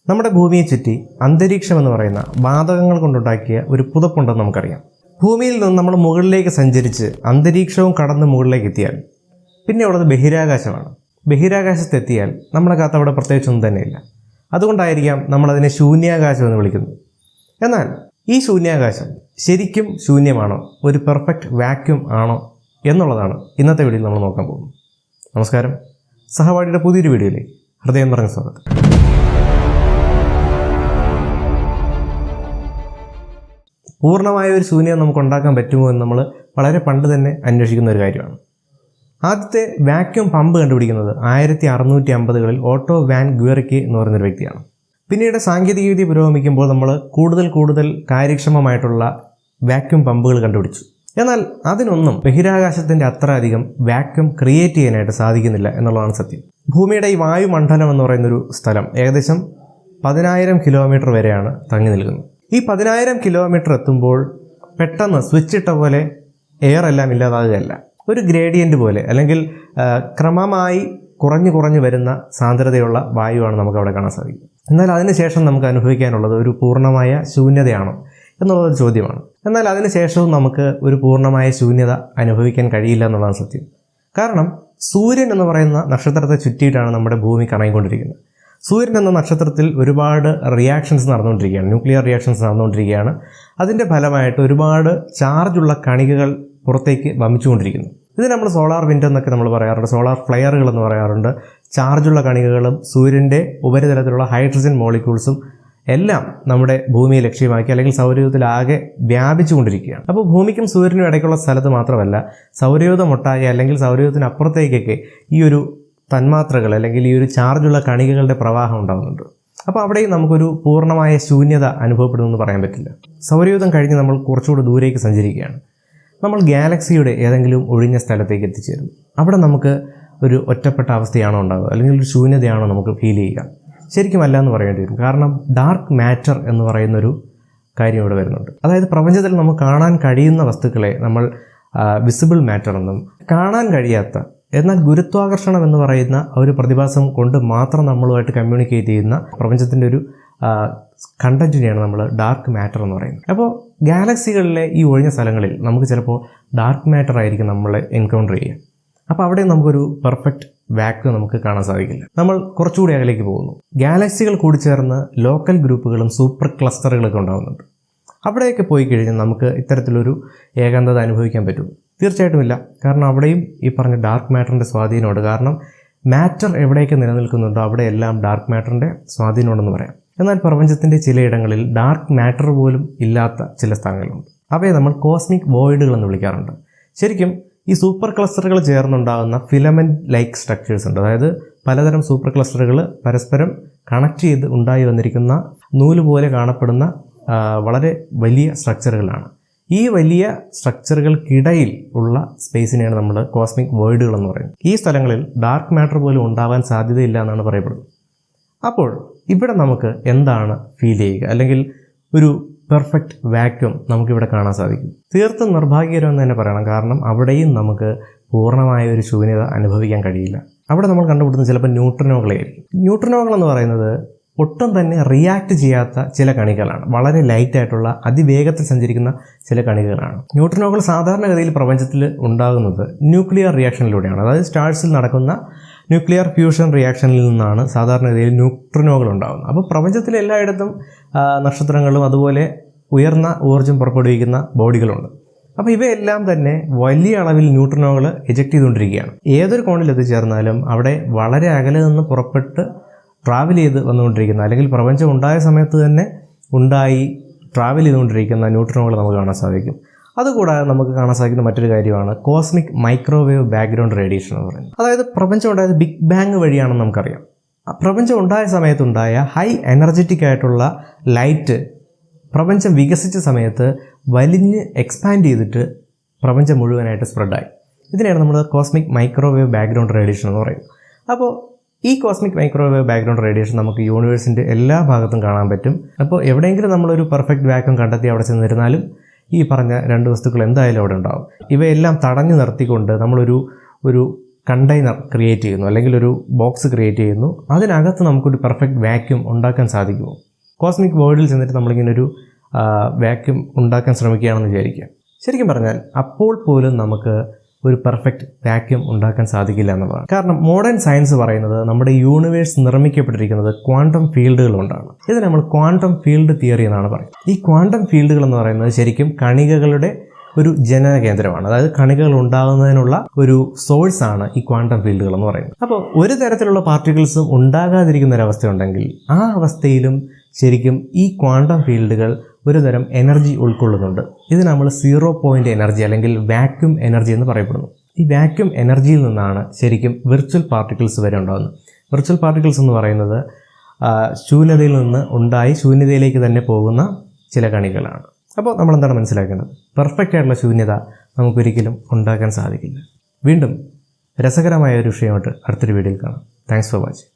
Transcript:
നമ്മുടെ ഭൂമിയെ ചുറ്റി അന്തരീക്ഷം എന്ന് പറയുന്ന വാതകങ്ങൾ കൊണ്ടുണ്ടാക്കിയ ഒരു പുതപ്പുണ്ടെന്ന് നമുക്കറിയാം. ഭൂമിയിൽ നിന്ന് നമ്മൾ മുകളിലേക്ക് സഞ്ചരിച്ച് അന്തരീക്ഷവും കടന്ന് മുകളിലേക്ക് എത്തിയാൽ പിന്നെ ഉള്ളത് ബഹിരാകാശമാണ്. ബഹിരാകാശത്തെത്തിയാൽ നമ്മളകത്ത് അവിടെ പ്രത്യേകിച്ചൊന്നും തന്നെയില്ല. അതുകൊണ്ടായിരിക്കാം നമ്മളതിനെ ശൂന്യാകാശം എന്ന് വിളിക്കുന്നത്. എന്നാൽ ഈ ശൂന്യാകാശം ശരിക്കും ശൂന്യമാണോ, ഒരു പെർഫെക്റ്റ് വാക്യൂം ആണോ എന്നുള്ളതാണ് ഇന്നത്തെ വീഡിയോയിൽ നമ്മൾ നോക്കാൻ പോകുന്നത്. നമസ്കാരം, സഹപാഠിയുടെ പുതിയൊരു വീഡിയോയിലേക്ക് ഹൃദയം നിറഞ്ഞ സ്വാഗതം. പൂർണ്ണമായ ഒരു ശൂന്യത നമുക്ക് ഉണ്ടാക്കാൻ പറ്റുമോ എന്ന് നമ്മൾ വളരെ പണ്ട് തന്നെ അന്വേഷിക്കുന്ന ഒരു കാര്യമാണ്. ആദ്യത്തെ വാക്യൂം പമ്പ് കണ്ടുപിടിക്കുന്നത് 1650കളിൽ ഓട്ടോ വാൻ ഗ്യൂറിക്കി എന്ന് പറയുന്നൊരു വ്യക്തിയാണ്. പിന്നീട് സാങ്കേതികവിദ്യ പുരോഗമിക്കുമ്പോൾ നമ്മൾ കൂടുതൽ കാര്യക്ഷമമായിട്ടുള്ള വാക്യൂം പമ്പുകൾ കണ്ടുപിടിച്ചു. എന്നാൽ അതിനൊന്നും ബഹിരാകാശത്തിൻ്റെ അത്ര അധികം വാക്യൂം ക്രിയേറ്റ് ചെയ്യാനായിട്ട് സാധിക്കുന്നില്ല എന്നുള്ളതാണ് സത്യം. ഭൂമിയുടെ ഈ വായുമണ്ഡലം എന്ന് പറയുന്നൊരു സ്ഥലം ഏകദേശം 10,000 കിലോമീറ്റർ വരെയാണ് തങ്ങി നിൽക്കുന്നത്. ഈ 10,000 കിലോമീറ്റർ എത്തുമ്പോൾ പെട്ടെന്ന് സ്വിച്ച് ഇട്ട പോലെ എയർ എല്ലാം ഇല്ലാതാകുകയല്ല, ഒരു ഗ്രേഡിയൻ്റ് പോലെ അല്ലെങ്കിൽ ക്രമമായി കുറഞ്ഞു വരുന്ന സാന്ദ്രതയുള്ള വായുവാണ് നമുക്ക് അവിടെ കാണാൻ സാധിക്കും. എന്നാൽ അതിനുശേഷം നമുക്ക് അനുഭവിക്കാനുള്ളത് ഒരു പൂർണ്ണമായ ശൂന്യതയാണോ എന്നുള്ളതൊരു ചോദ്യമാണ്. എന്നാൽ അതിനുശേഷവും നമുക്ക് ഒരു പൂർണ്ണമായ ശൂന്യത അനുഭവിക്കാൻ കഴിയില്ല എന്നുള്ളതാണ് സത്യം. കാരണം സൂര്യൻ എന്ന് പറയുന്ന നക്ഷത്രത്തെ ചുറ്റിയിട്ടാണ് നമ്മുടെ ഭൂമി കറങ്ങിക്കൊണ്ടിരിക്കുന്നത്. സൂര്യൻ എന്ന നക്ഷത്രത്തിൽ ഒരുപാട് റിയാക്ഷൻസ് നടന്നുകൊണ്ടിരിക്കുകയാണ്, ന്യൂക്ലിയർ റിയാക്ഷൻസ് നടന്നുകൊണ്ടിരിക്കുകയാണ്. അതിൻ്റെ ഫലമായിട്ട് ഒരുപാട് ചാർജുള്ള കണികകൾ പുറത്തേക്ക് വമിച്ചുകൊണ്ടിരിക്കുന്നു. ഇത് നമ്മൾ സോളാർ വിൻഡ് എന്നൊക്കെ നമ്മൾ പറയാറുണ്ട്, സോളാർ ഫ്ലെയറുകൾ എന്ന് പറയാറുണ്ട്. ചാർജുള്ള കണികകളും സൂര്യൻ്റെ ഉപരിതലത്തിലുള്ള ഹൈഡ്രജൻ മോളിക്യൂൾസും എല്ലാം നമ്മുടെ ഭൂമിയെ ലക്ഷ്യമാക്കി അല്ലെങ്കിൽ സൗരയൂഥത്തിലാകെ വ്യാപിച്ചുകൊണ്ടിരിക്കുകയാണ്. അപ്പോൾ ഭൂമിക്കും സൂര്യനും ഇടയ്ക്കുള്ള സ്ഥലത്ത് മാത്രമല്ല, സൗരയൂഥമൊട്ടാകെ അല്ലെങ്കിൽ സൗരയൂഥത്തിനപ്പുറത്തേക്കൊക്കെ ഈ ഒരു തന്മാത്രകൾ അല്ലെങ്കിൽ ഈ ഒരു ചാർജുള്ള കണികകളുടെ പ്രവാഹം ഉണ്ടാകുന്നുണ്ട്. അപ്പോൾ അവിടെയും നമുക്കൊരു പൂർണ്ണമായ ശൂന്യത അനുഭവപ്പെടുമെന്ന് പറയാൻ പറ്റില്ല. സൗരയൂഥം കഴിഞ്ഞ് നമ്മൾ കുറച്ചുകൂടി ദൂരേക്ക് സഞ്ചരിക്കുകയാണ്. നമ്മൾ ഗാലക്സിയുടെ ഏതെങ്കിലും ഒഴിഞ്ഞ സ്ഥലത്തേക്ക് എത്തിച്ചേരും. അവിടെ നമുക്ക് ഒരു ഒറ്റപ്പെട്ട അവസ്ഥയാണോ ഉണ്ടാകുക, അല്ലെങ്കിൽ ഒരു ശൂന്യതയാണോ നമുക്ക് ഫീൽ ചെയ്യുക? ശരിക്കും അല്ല എന്ന് പറയേണ്ടി വരും. കാരണം ഡാർക്ക് മാറ്റർ എന്ന് പറയുന്നൊരു കാര്യം ഇവിടെ വരുന്നുണ്ട്. അതായത് പ്രപഞ്ചത്തിൽ നമുക്ക് കാണാൻ കഴിയുന്ന വസ്തുക്കളെ നമ്മൾ വിസിബിൾ മാറ്റർ എന്നും, കാണാൻ കഴിയാത്ത എന്നാൽ ഗുരുത്വാകർഷണം എന്ന് പറയുന്ന ഒരു പ്രതിഭാസം കൊണ്ട് മാത്രം നമ്മളുമായിട്ട് കമ്മ്യൂണിക്കേറ്റ് ചെയ്യുന്ന പ്രപഞ്ചത്തിൻ്റെ ഒരു കണ്ടന്റിനെയാണ് നമ്മൾ ഡാർക്ക് മാറ്റർ എന്ന് പറയുന്നത്. അപ്പോൾ ഗാലക്സികളിലെ ഈ ഒഴിഞ്ഞ സ്ഥലങ്ങളിൽ നമുക്ക് ചിലപ്പോൾ ഡാർക്ക് മാറ്റർ ആയിരിക്കും നമ്മൾ എൻകൗണ്ടർ ചെയ്യുക. അപ്പോൾ അവിടെ നമുക്കൊരു പെർഫെക്റ്റ് വാക്യൂം നമുക്ക് കാണാൻ സാധിക്കില്ല. നമ്മൾ കുറച്ചുകൂടി അകലേക്ക് പോകുന്നു. ഗാലക്സികൾ കൂടിച്ചേർന്ന് ലോക്കൽ ഗ്രൂപ്പുകളും സൂപ്പർ ക്ലസ്റ്ററുകളൊക്കെ ഉണ്ടാകുന്നുണ്ട്. അവിടെയൊക്കെ പോയി കഴിഞ്ഞാൽ നമുക്ക് ഇത്തരത്തിലൊരു ഏകാന്തത അനുഭവിക്കാൻ പറ്റും? തീർച്ചയായിട്ടും ഇല്ല. കാരണം അവിടെയും ഈ പറഞ്ഞ ഡാർക്ക് മാറ്ററിൻ്റെ സ്വാധീനമുണ്ട്. കാരണം മാറ്റർ എവിടെയൊക്കെ നിലനിൽക്കുന്നുണ്ടോ അവിടെയെല്ലാം ഡാർക്ക് മാറ്ററിൻ്റെ സ്വാധീനമുണ്ടെന്ന് പറയാം. എന്നാൽ പ്രപഞ്ചത്തിൻ്റെ ചിലയിടങ്ങളിൽ ഡാർക്ക് മാറ്റർ പോലും ഇല്ലാത്ത ചില സ്ഥലങ്ങളുണ്ട്. അവയെ നമ്മൾ കോസ്മിക് വോയിഡുകൾ എന്ന് വിളിക്കാറുണ്ട്. ശരിക്കും ഈ സൂപ്പർ ക്ലസ്റ്ററുകൾ ചേർന്നുണ്ടാകുന്ന ഫിലമെൻറ്റ് ലൈക്ക് സ്ട്രക്ചേഴ്സ് ഉണ്ട്. അതായത് പലതരം സൂപ്പർ ക്ലസ്റ്ററുകൾ പരസ്പരം കണക്ട് ചെയ്ത് ഉണ്ടായി വന്നിരിക്കുന്ന നൂല് പോലെ കാണപ്പെടുന്ന വളരെ വലിയ സ്ട്രക്ചറുകളാണ്. ഈ വലിയ സ്ട്രക്ചറുകൾക്കിടയിൽ ഉള്ള സ്പേസിനെയാണ് നമ്മൾ കോസ്മിക് വോയിഡുകൾ എന്ന് പറയുന്നത്. ഈ സ്ഥലങ്ങളിൽ ഡാർക്ക് മാറ്റർ പോലും ഉണ്ടാവാൻ സാധ്യതയില്ല എന്നാണ് പറയപ്പെടുന്നത്. അപ്പോൾ ഇവിടെ നമുക്ക് എന്താണ് ഫീൽ ചെയ്യുക, അല്ലെങ്കിൽ ഒരു പെർഫെക്റ്റ് വാക്യൂം നമുക്കിവിടെ കാണാൻ സാധിക്കും? തീർത്തും നിർഭാഗ്യകരമെന്ന് തന്നെ പറയണം. കാരണം അവിടെയും നമുക്ക് പൂർണ്ണമായ ഒരു ശൂന്യത അനുഭവിക്കാൻ കഴിയില്ല. അവിടെ നമ്മൾ കണ്ടുപിടുന്നത് ചിലപ്പോൾ ന്യൂട്രിനോകളായിരിക്കും. ന്യൂട്രിനോകൾ എന്ന് പറയുന്നത് ഒട്ടും തന്നെ റിയാക്ട് ചെയ്യാത്ത ചില കണികകളാണ്. വളരെ ലൈറ്റായിട്ടുള്ള അതിവേഗത്തിൽ സഞ്ചരിക്കുന്ന ചില കണികകളാണ്. ന്യൂട്രിനോകൾ സാധാരണഗതിയിൽ പ്രപഞ്ചത്തിൽ ഉണ്ടാകുന്നത് ന്യൂക്ലിയർ റിയാക്ഷനിലൂടെയാണ്. അതായത് സ്റ്റാർസിൽ നടക്കുന്ന ന്യൂക്ലിയർ ഫ്യൂഷൻ റിയാക്ഷനിൽ നിന്നാണ് സാധാരണഗതിയിൽ ന്യൂട്രിനോകൾ ഉണ്ടാകുന്നത്. അപ്പോൾ പ്രപഞ്ചത്തിലെ എല്ലായിടത്തും നക്ഷത്രങ്ങളും അതുപോലെ ഉയർന്ന ഊർജ്ജം പുറപ്പെടുവിക്കുന്ന ബോഡികളുണ്ട്. അപ്പോൾ ഇവയെല്ലാം തന്നെ വലിയ അളവിൽ ന്യൂട്രിനോകൾ എജക്റ്റ് ചെയ്തുകൊണ്ടിരിക്കുകയാണ്. ഏതൊരു കോണിൽ എത്തിച്ചേർന്നാലും അവിടെ വളരെ അകലെ നിന്ന് പുറപ്പെട്ട് ട്രാവൽ ചെയ്ത് വന്നുകൊണ്ടിരിക്കുന്ന, അല്ലെങ്കിൽ പ്രപഞ്ചം ഉണ്ടായ സമയത്ത് തന്നെ ട്രാവൽ ചെയ്തുകൊണ്ടിരിക്കുന്ന ന്യൂട്രിനോകൾ നമുക്ക് കാണാൻ സാധിക്കും. അതുകൂടാതെ നമുക്ക് കാണാൻ സാധിക്കുന്ന മറ്റൊരു കാര്യമാണ് കോസ്മിക് മൈക്രോവേവ് ബാക്ക്ഗ്രൗണ്ട് റേഡിയേഷൻ എന്ന് പറയുന്നത്. അതായത് പ്രപഞ്ചം ഉണ്ടായത് ബിഗ് ബാങ് വഴിയാണെന്ന് നമുക്കറിയാം. പ്രപഞ്ചം ഉണ്ടായ സമയത്തുണ്ടായ ഹൈ എനർജറ്റിക് ആയിട്ടുള്ള ലൈറ്റ് പ്രപഞ്ചം വികസിച്ച സമയത്ത് വലിഞ്ഞ് എക്സ്പാൻഡ് ചെയ്തിട്ട് പ്രപഞ്ചം മുഴുവനായിട്ട് സ്പ്രെഡായി. ഇതിനെയാണ് നമ്മൾ കോസ്മിക് മൈക്രോവേവ് ബാക്ക്ഗ്രൗണ്ട് റേഡിയേഷൻ എന്ന് പറയുന്നത്. അപ്പോൾ ഈ കോസ്മിക് മൈക്രോവേവ് ബാക്ക്ഗ്രൗണ്ട് റേഡിയേഷൻ നമുക്ക് യൂണിവേഴ്സിൻ്റെ എല്ലാ ഭാഗത്തും കാണാൻ പറ്റും. അപ്പോൾ എവിടെയെങ്കിലും നമ്മളൊരു പെർഫെക്റ്റ് വാക്യൂം കണ്ടെത്തി അവിടെ ചെന്നിരുന്നാലും ഈ പറഞ്ഞ രണ്ട് വസ്തുക്കൾ എന്തായാലും അവിടെ ഉണ്ടാവും. ഇവയെല്ലാം തടഞ്ഞു നിർത്തിക്കൊണ്ട് നമ്മളൊരു കണ്ടെയ്നർ ക്രിയേറ്റ് ചെയ്യുന്നു, അല്ലെങ്കിൽ ഒരു ബോക്സ് ക്രിയേറ്റ് ചെയ്യുന്നു. അതിനകത്ത് നമുക്കൊരു പെർഫെക്റ്റ് വാക്യൂം ഉണ്ടാക്കാൻ സാധിക്കുമോ? കോസ്മിക് വേൾഡിൽ ചെന്നിട്ട് നമ്മളിങ്ങനെ ഒരു വാക്യൂം ഉണ്ടാക്കാൻ ശ്രമിക്കുകയാണെന്ന് വിചാരിക്കുക. ശരിക്കും പറഞ്ഞാൽ അപ്പോൾ പോലും നമുക്ക് ഒരു പെർഫെക്റ്റ് വാക്യൂം ഉണ്ടാക്കാൻ സാധിക്കില്ല എന്നുള്ളതാണ്. കാരണം മോഡേൺ സയൻസ് പറയുന്നത് നമ്മുടെ യൂണിവേഴ്സ് നിർമ്മിക്കപ്പെട്ടിരിക്കുന്നത് ക്വാണ്ടം ഫീൽഡുകൾ കൊണ്ടാണ്. ഇത് നമ്മൾ ക്വാണ്ടം ഫീൽഡ് തിയറി എന്നാണ് പറയുന്നത്. ഈ ക്വാണ്ടം ഫീൽഡുകൾ എന്ന് പറയുന്നത് ശരിക്കും കണികകളുടെ ഒരു ജനന കേന്ദ്രമാണ്. അതായത് കണികകൾ ഉണ്ടാകുന്നതിനുള്ള ഒരു സോഴ്സാണ് ഈ ക്വാണ്ടം ഫീൽഡുകൾ എന്ന് പറയുന്നത്. അപ്പോൾ ഒരു തരത്തിലുള്ള പാർട്ടിക്കിൾസും ഉണ്ടാകാതിരിക്കുന്ന ഒരവസ്ഥ ഉണ്ടെങ്കിൽ ആ അവസ്ഥയിലും ശരിക്കും ഈ ക്വാണ്ടം ഫീൽഡുകൾ ഒരു തരം എനർജി ഉൾക്കൊള്ളുന്നുണ്ട്. ഇത് നമ്മൾ 0 പോയിൻ്റ് എനർജി അല്ലെങ്കിൽ വാക്യൂം എനർജി എന്ന് പറയപ്പെടുന്നു. ഈ വാക്യൂം എനർജിയിൽ നിന്നാണ് ശരിക്കും വിർച്വൽ പാർട്ടിക്കിൾസ് വരെ ഉണ്ടാകുന്നത്. വിർച്വൽ പാർട്ടിക്കിൾസ് എന്ന് പറയുന്നത് ശൂന്യതയിൽ നിന്ന് ഉണ്ടായി ശൂന്യതയിലേക്ക് തന്നെ പോകുന്ന ചില കണികളാണ്. അപ്പോൾ നമ്മളെന്താണ് മനസ്സിലാക്കേണ്ടത്? പെർഫെക്റ്റ് ആയിട്ടുള്ള ശൂന്യത നമുക്കൊരിക്കലും ഉണ്ടാക്കാൻ സാധിക്കില്ല. വീണ്ടും രസകരമായ ഒരു വിഷയമായിട്ട് അടുത്തൊരു വീഡിയോയിൽ കാണാം. Thanks for watching.